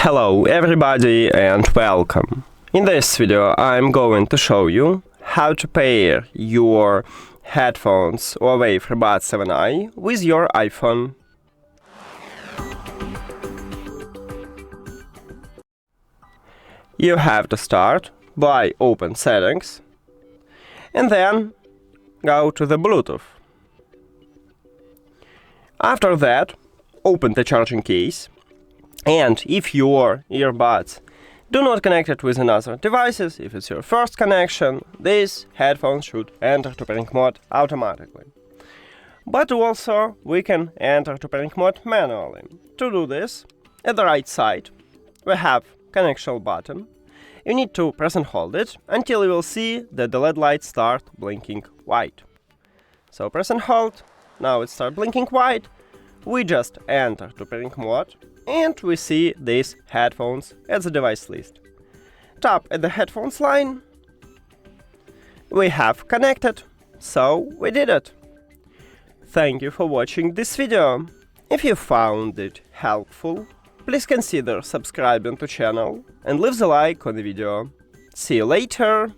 Hello everybody and welcome. In this video I'm going to show you how to pair your headphones HUAWEI Freebuds 7i with your iPhone. You have to start by open settings and then go to the Bluetooth. After that, open the charging case, and if your earbuds do not connect it with another devices, if it's your first connection, these headphones should enter to pairing mode automatically. But also we can enter to pairing mode manually. To do this, at the right side we have connection button. You need to press and hold it until you will see that the LED lights start blinking white. So press and hold, now it starts blinking white. We just enter to pairing mode and we see these headphones at the device list. Tap at the headphones line. We have connected, so we did it. Thank you for watching this video. If you found it helpful, please consider subscribing to channel and leave the like on the video. See you later!